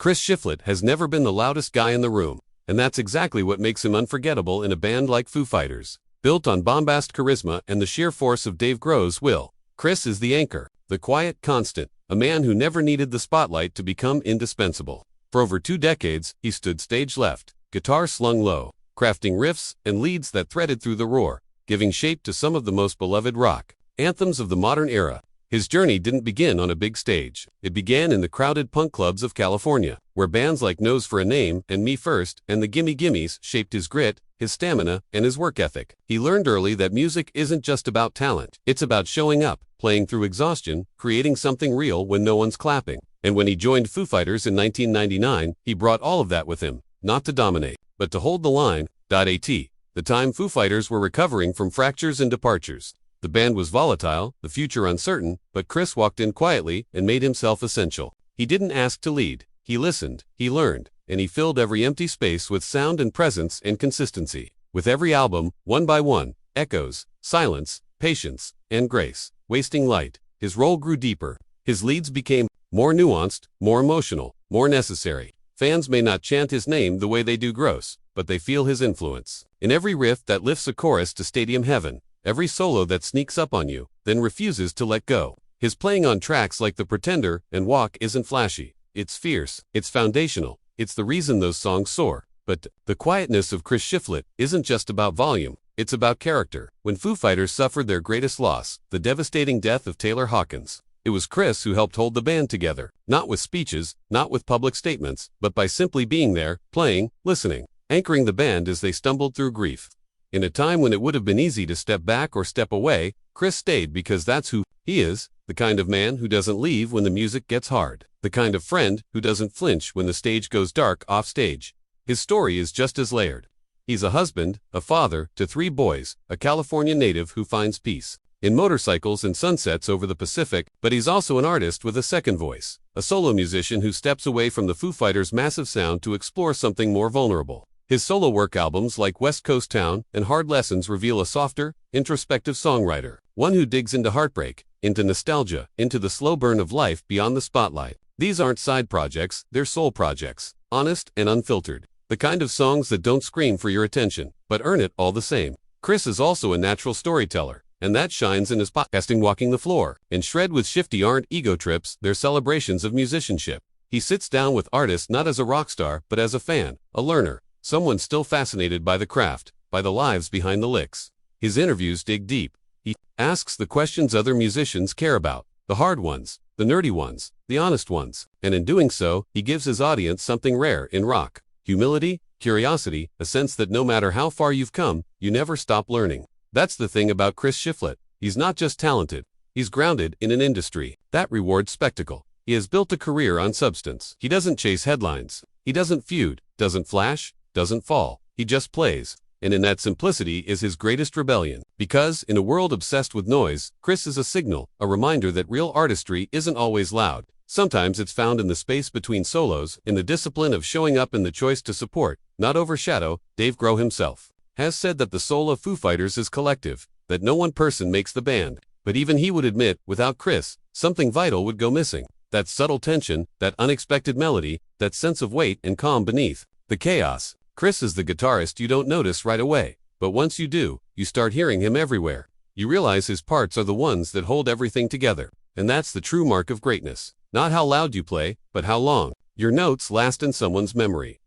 Chris Shiflett has never been the loudest guy in the room, and that's exactly what makes him unforgettable in a band like Foo Fighters. Built on bombast charisma and the sheer force of Dave Grohl's will, Chris is the anchor, the quiet constant, a man who never needed the spotlight to become indispensable. For over 2 decades, he stood stage left, guitar slung low, crafting riffs and leads that threaded through the roar, giving shape to some of the most beloved rock anthems of the modern era. His journey didn't begin on a big stage. It began in the crowded punk clubs of California, where bands like Nose for a Name and Me First and the Gimme Gimmes shaped his grit, his stamina, and his work ethic. He learned early that music isn't just about talent. It's about showing up, playing through exhaustion, creating something real when no one's clapping. And when he joined Foo Fighters in 1999, he brought all of that with him, not to dominate, but to hold the line. At the time Foo Fighters were recovering from fractures and departures. The band was volatile, the future uncertain, but Chris walked in quietly and made himself essential. He didn't ask to lead. He listened, he learned, and he filled every empty space with sound and presence and consistency. With every album, one by one, echoes, silence, patience, and grace, wasting light, his role grew deeper. His leads became more nuanced, more emotional, more necessary. Fans may not chant his name the way they do Gross, but they feel his influence. In every riff that lifts a chorus to stadium heaven, every solo that sneaks up on you, then refuses to let go. His playing on tracks like The Pretender and Walk isn't flashy. It's fierce, it's foundational, it's the reason those songs soar. But the quietness of Chris Shiflett isn't just about volume, it's about character. When Foo Fighters suffered their greatest loss, the devastating death of Taylor Hawkins, it was Chris who helped hold the band together, not with speeches, not with public statements, but by simply being there, playing, listening, anchoring the band as they stumbled through grief. In a time when it would have been easy to step back or step away, Chris stayed because that's who he is, the kind of man who doesn't leave when the music gets hard, the kind of friend who doesn't flinch when the stage goes dark off stage. His story is just as layered. He's a husband, a father to 3 boys, a California native who finds peace in motorcycles and sunsets over the Pacific, but he's also an artist with a second voice, a solo musician who steps away from the Foo Fighters' massive sound to explore something more vulnerable. His solo work albums like West Coast Town and Hard Lessons reveal a softer, introspective songwriter, one who digs into heartbreak, into nostalgia, into the slow burn of life beyond the spotlight. These aren't side projects, they're soul projects, honest and unfiltered. The kind of songs that don't scream for your attention, but earn it all the same. Chris is also a natural storyteller, and that shines in his podcasting Walking the Floor. And Shred with Shifty aren't ego trips, they're celebrations of musicianship. He sits down with artists not as a rock star, but as a fan, a learner, someone still fascinated by the craft, by the lives behind the licks. His interviews dig deep. He asks the questions other musicians care about, the hard ones, the nerdy ones, the honest ones, and in doing so, he gives his audience something rare in rock: humility, curiosity, a sense that no matter how far you've come, you never stop learning. That's the thing about Chris Shiflett. He's not just talented, he's grounded in an industry that rewards spectacle. He has built a career on substance. He doesn't chase headlines. He doesn't feud, doesn't flash, doesn't fall. He just plays. And in that simplicity is his greatest rebellion. Because, in a world obsessed with noise, Chris is a signal, a reminder that real artistry isn't always loud. Sometimes it's found in the space between solos, in the discipline of showing up and the choice to support, not overshadow. Dave Grohl himself has said that the soul of Foo Fighters is collective, that no one person makes the band. But even he would admit, without Chris, something vital would go missing. That subtle tension, that unexpected melody, that sense of weight and calm beneath the chaos. Chris is the guitarist you don't notice right away, but once you do, you start hearing him everywhere. You realize his parts are the ones that hold everything together, and that's the true mark of greatness. Not how loud you play, but how long your notes last in someone's memory.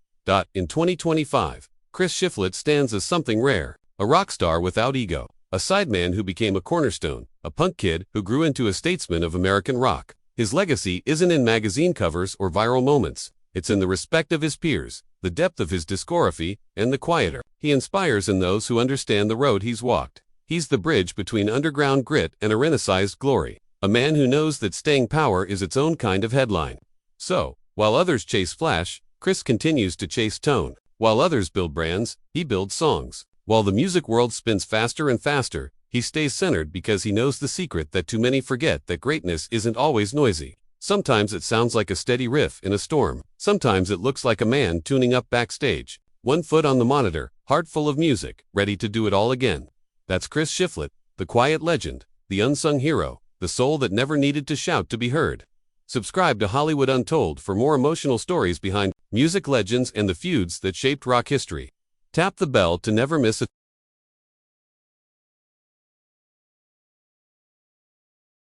In 2025, Chris Shiflett stands as something rare, a rock star without ego, a sideman who became a cornerstone, a punk kid who grew into a statesman of American rock. His legacy isn't in magazine covers or viral moments. It's in the respect of his peers, the depth of his discography, and the quieter he inspires in those who understand the road he's walked. He's the bridge between underground grit and a renaissance glory, a man who knows that staying power is its own kind of headline. So, while others chase flash, Chris continues to chase tone. While others build brands, he builds songs. While the music world spins faster and faster, he stays centered because he knows the secret that too many forget: that greatness isn't always noisy. Sometimes it sounds like a steady riff in a storm. Sometimes it looks like a man tuning up backstage, one foot on the monitor, heart full of music, ready to do it all again. That's Chris Shiflett, the quiet legend, the unsung hero, the soul that never needed to shout to be heard. Subscribe to Hollywood Untold for more emotional stories behind music legends and the feuds that shaped rock history. Tap the bell to never miss a